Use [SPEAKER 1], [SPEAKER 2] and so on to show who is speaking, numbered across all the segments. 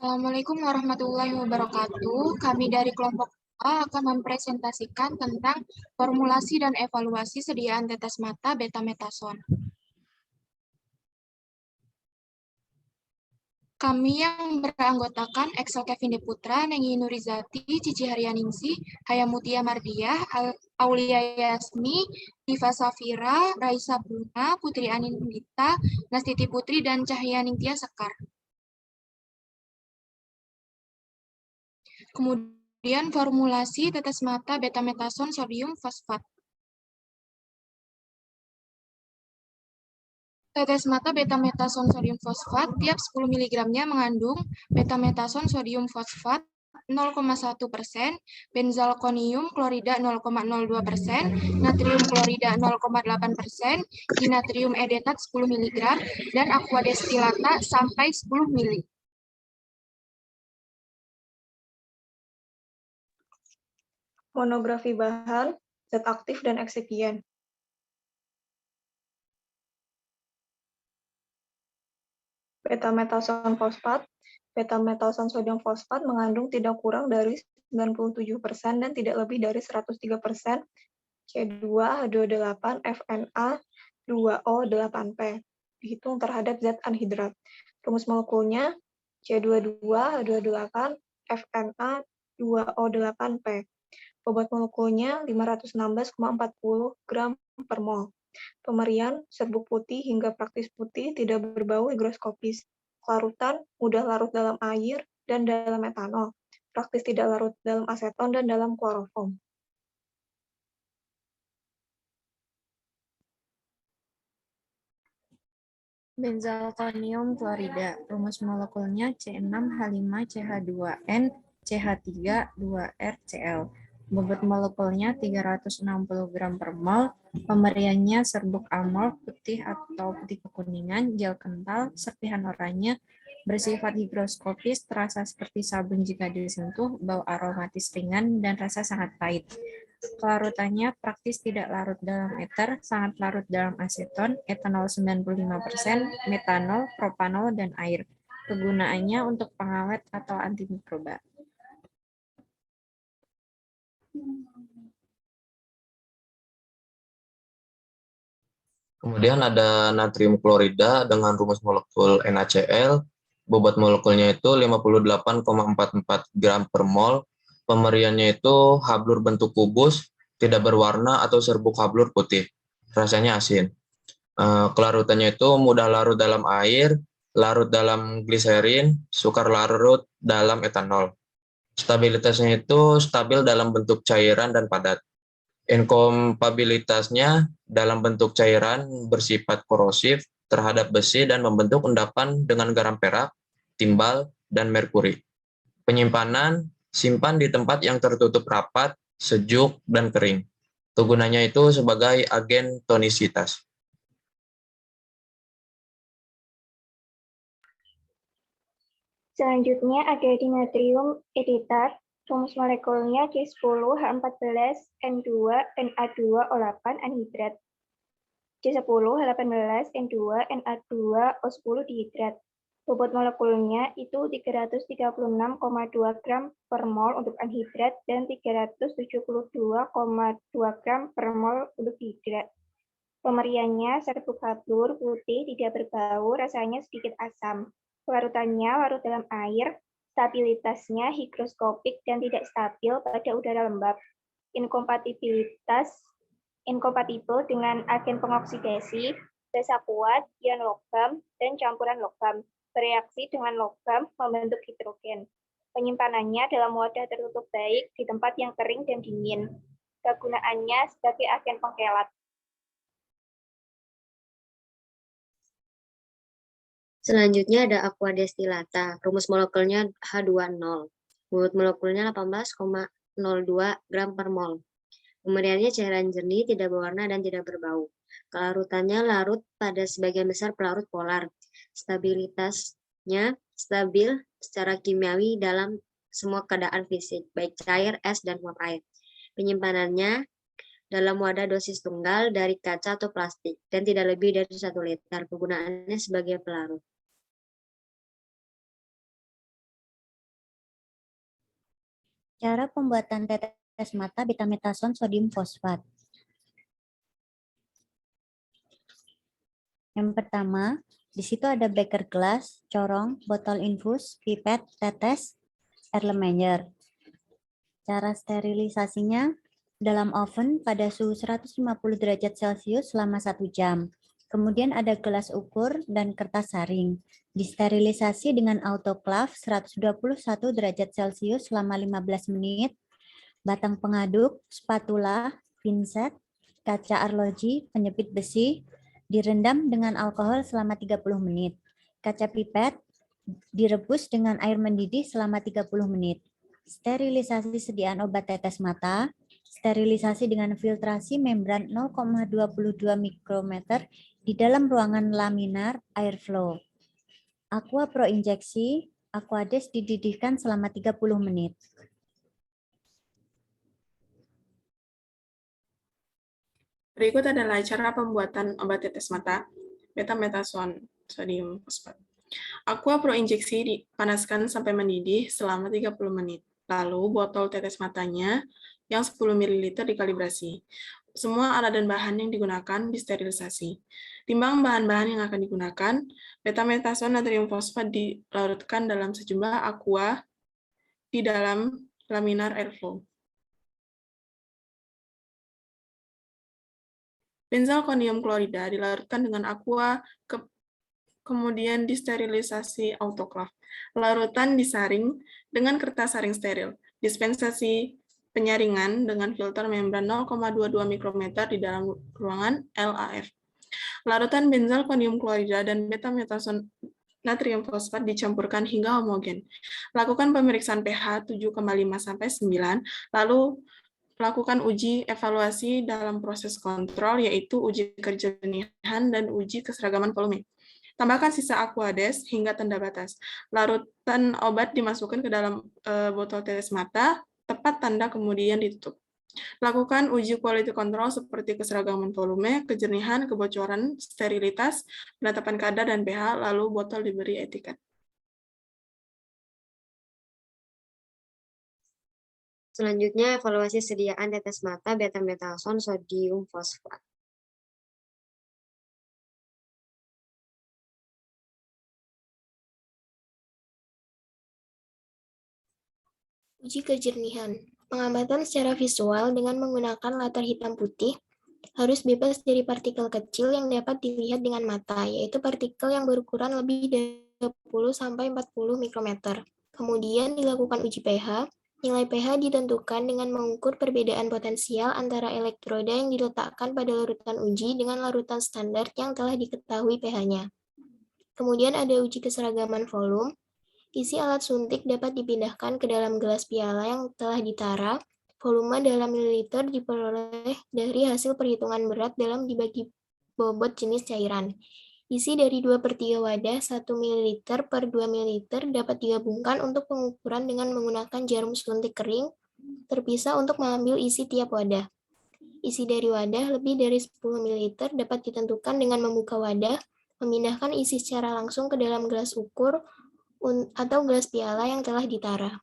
[SPEAKER 1] Assalamualaikum warahmatullahi wabarakatuh. Kami dari kelompok A akan mempresentasikan tentang formulasi dan evaluasi sediaan tetes mata betametason. Kami yang beranggotakan Excel Kevin Deputra, Nengi Nurizati, Cici Haryaningsi, Hayamutia Mardiah, Aulia Yasmi, Diva Safira, Raisa Bruna, Putri Anindita, Nastiti Putri, dan Cahya Ningtia Sekar. Kemudian formulasi tetes mata betametason sodium fosfat. Tetes mata betametason sodium fosfat tiap 10 mg-nya mengandung betametason sodium fosfat 0,1%, benzalkonium klorida 0,02%, natrium klorida 0,8%, dinatrium edetat 10 mg, dan aqua destilata sampai 10 ml.
[SPEAKER 2] Monografi bahan, zat aktif dan eksipien. Betametason fosfat. Betametason sodium fosfat mengandung tidak kurang dari 97% dan tidak lebih dari 103% C2H28 FNA 2O8P dihitung terhadap zat anhidrat. Rumus molekulnya C22H28 FNA 2O8P. Bobot molekulnya 516,40 gram per mol. Pemerian serbuk putih hingga praktis putih, tidak berbau, higroskopis. Larutan mudah larut dalam air dan dalam metanol. Praktis tidak larut dalam aseton dan dalam kloroform.
[SPEAKER 3] Benzalkonium klorida, rumus molekulnya C6H5CH2N CH3 2RCl. Bobot molekulnya 360 gram per mol. Pemberiannya serbuk amol putih atau putih kekuningan, gel kental, serpihan oranye, bersifat higroskopis, terasa seperti sabun jika disentuh, bau aromatis ringan, dan rasa sangat pahit. Kelarutannya praktis tidak larut dalam eter, sangat larut dalam aseton, etanol 95%, metanol, propanol, dan air. Kegunaannya untuk pengawet atau antimikroba.
[SPEAKER 4] Kemudian ada natrium klorida dengan rumus molekul NaCl, bobot molekulnya itu 58,44 gram per mol, pemeriannya itu hablur bentuk kubus, tidak berwarna atau serbuk hablur putih, rasanya asin. Kelarutannya itu mudah larut dalam air, larut dalam gliserin, sukar larut dalam etanol. Stabilitasnya itu stabil dalam bentuk cairan dan padat. Inkompatibilitasnya dalam bentuk cairan bersifat korosif terhadap besi dan membentuk endapan dengan garam perak, timbal, dan merkuri. Penyimpanan, simpan di tempat yang tertutup rapat, sejuk, dan kering. Kegunaannya itu sebagai agen tonisitas.
[SPEAKER 5] Selanjutnya ada dinatrium edetat. Rumus molekulnya C10H14N2NA2O8 anhidrat. C10H18N2NA2O10 dihidrat. Bobot molekulnya itu 336,2 gram per mol untuk anhidrat dan 372,2 gram per mol untuk dihidrat. Pemeriannya serbuk hablur putih, tidak berbau, rasanya sedikit asam. Larutannya larut dalam air, stabilitasnya higroskopik dan tidak stabil pada udara lembab. Inkompatibel dengan agen pengoksidasi, basa kuat, ion logam, dan campuran logam. Bereaksi dengan logam membentuk hidrogen. Penyimpanannya dalam wadah tertutup baik di tempat yang kering dan dingin. Kegunaannya sebagai agen pengkelat.
[SPEAKER 6] Selanjutnya ada aqua destilata, rumus molekulnya H20. Bobot molekulnya 18,02 gram per mol. Pemberiannya cairan jernih, tidak berwarna dan tidak berbau. Kelarutannya larut pada sebagian besar pelarut polar. Stabilitasnya stabil secara kimiawi dalam semua keadaan fisik, baik cair, es, dan uap air. Penyimpanannya dalam wadah dosis tunggal dari kaca atau plastik dan tidak lebih dari 1 liter. Kegunaannya sebagai pelarut.
[SPEAKER 7] Cara pembuatan tetes mata betametason sodium fosfat. Yang pertama, di situ ada beker gelas, corong, botol infus, pipet, tetes, Erlenmeyer. Cara sterilisasinya dalam oven pada suhu 150 derajat Celcius selama 1 jam. Kemudian ada gelas ukur dan kertas saring. Disterilisasi dengan autoclave 121 derajat Celcius selama 15 menit. Batang pengaduk, spatula, pinset, kaca arloji, penyepit besi, direndam dengan alkohol selama 30 menit. Kaca pipet direbus dengan air mendidih selama 30 menit. Sterilisasi sediaan obat tetes mata, sterilisasi dengan filtrasi membran 0,22 mikrometer di dalam ruangan laminar airflow. Aqua Pro injeksi, Aquades dididihkan selama 30 menit.
[SPEAKER 8] Berikut adalah cara pembuatan obat tetes mata betametason sodium fosfat. Aqua Pro injeksi dipanaskan sampai mendidih selama 30 menit. Lalu botol tetes matanya yang 10 ml dikalibrasi. Semua alat dan bahan yang digunakan disterilisasi. Timbang bahan-bahan yang akan digunakan, betametason natrium fosfat dilarutkan dalam sejumlah aqua di dalam laminar airflow. Benzalkonium klorida dilarutkan dengan aqua, kemudian disterilisasi autoclave. Larutan disaring dengan kertas saring steril. Dispensasi penyaringan dengan filter membran 0,22 mikrometer di dalam ruangan LAF. Larutan benzalkonium klorida dan betametason natrium fosfat dicampurkan hingga homogen. Lakukan pemeriksaan pH 7,5-9, lalu lakukan uji evaluasi dalam proses kontrol, yaitu uji kejernihan dan uji keseragaman volume. Tambahkan sisa Aquades hingga tanda batas. Larutan obat dimasukkan ke dalam botol tetes mata, tepat tanda kemudian ditutup. Lakukan uji quality control seperti keseragaman volume, kejernihan, kebocoran, sterilitas, penetapan kadar dan pH, lalu botol diberi etiket.
[SPEAKER 6] Selanjutnya, evaluasi sediaan tetes mata betametason sodium fosfat.
[SPEAKER 9] Uji kejernihan. Pengamatan secara visual dengan menggunakan latar hitam putih harus bebas dari partikel kecil yang dapat dilihat dengan mata, yaitu partikel yang berukuran lebih dari 10-40 mikrometer. Kemudian dilakukan uji pH. Nilai pH ditentukan dengan mengukur perbedaan potensial antara elektroda yang diletakkan pada larutan uji dengan larutan standar yang telah diketahui pH-nya. Kemudian ada uji keseragaman volume. Isi alat suntik dapat dipindahkan ke dalam gelas piala yang telah ditara. Volume dalam mililiter diperoleh dari hasil perhitungan berat dalam dibagi bobot jenis cairan. Isi dari 2/3 wadah 1 ml per 2 ml dapat digabungkan untuk pengukuran dengan menggunakan jarum suntik kering terpisah untuk mengambil isi tiap wadah. Isi dari wadah lebih dari 10 ml dapat ditentukan dengan membuka wadah, memindahkan isi secara langsung ke dalam gelas ukur atau gelas piala yang telah ditara.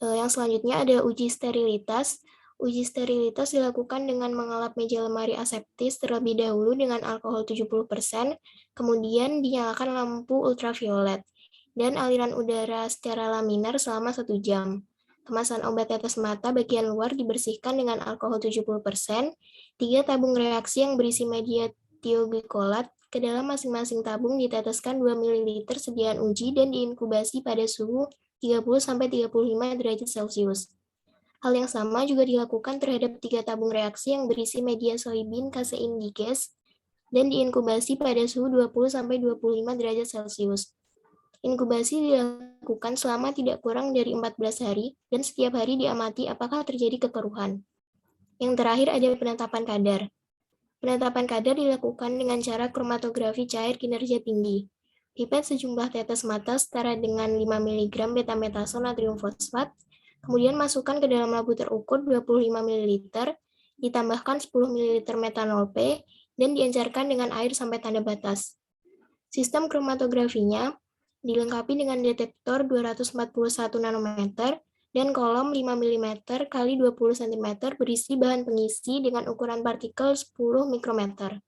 [SPEAKER 9] Yang selanjutnya ada uji sterilitas. Uji sterilitas dilakukan dengan mengelap meja lemari aseptis terlebih dahulu dengan alkohol 70%, kemudian dinyalakan lampu ultraviolet, dan aliran udara secara laminar selama 1 jam. Kemasan obat tetes mata bagian luar dibersihkan dengan alkohol 70%, 3 tabung reaksi yang berisi media tioglikolat ke dalam masing-masing tabung diteteskan 2 ml sediaan uji dan diinkubasi pada suhu 30-35 derajat Celcius. Hal yang sama juga dilakukan terhadap 3 tabung reaksi yang berisi media soybean kasein diges dan diinkubasi pada suhu 20-25 derajat Celcius. Inkubasi dilakukan selama tidak kurang dari 14 hari dan setiap hari diamati apakah terjadi kekeruhan. Yang terakhir ada penetapan kadar. Penetapan kadar dilakukan dengan cara kromatografi cair kinerja tinggi. Pipet sejumlah tetes mata setara dengan 5 mg betametason natrium fosfat, kemudian masukkan ke dalam labu terukur 25 ml, ditambahkan 10 ml metanol P, dan diencerkan dengan air sampai tanda batas. Sistem kromatografinya dilengkapi dengan detektor 241 nanometer dan kolom 5 mm x 20 cm berisi bahan pengisi dengan ukuran partikel 10 mikrometer.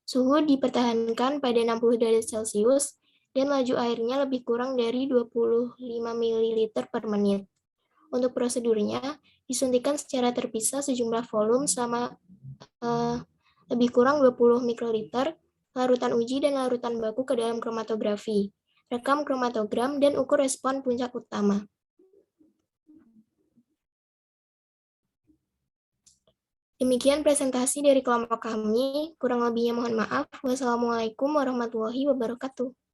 [SPEAKER 9] Suhu dipertahankan pada 60 derajat Celcius dan laju airnya lebih kurang dari 25 ml per menit. Untuk prosedurnya, disuntikan secara terpisah sejumlah volume selama lebih kurang 20 mikroliter, larutan uji dan larutan baku ke dalam kromatografi. Rekam kromatogram dan ukur respon puncak utama. Demikian presentasi dari kelompok kami. Kurang lebihnya mohon maaf. Wassalamualaikum warahmatullahi wabarakatuh.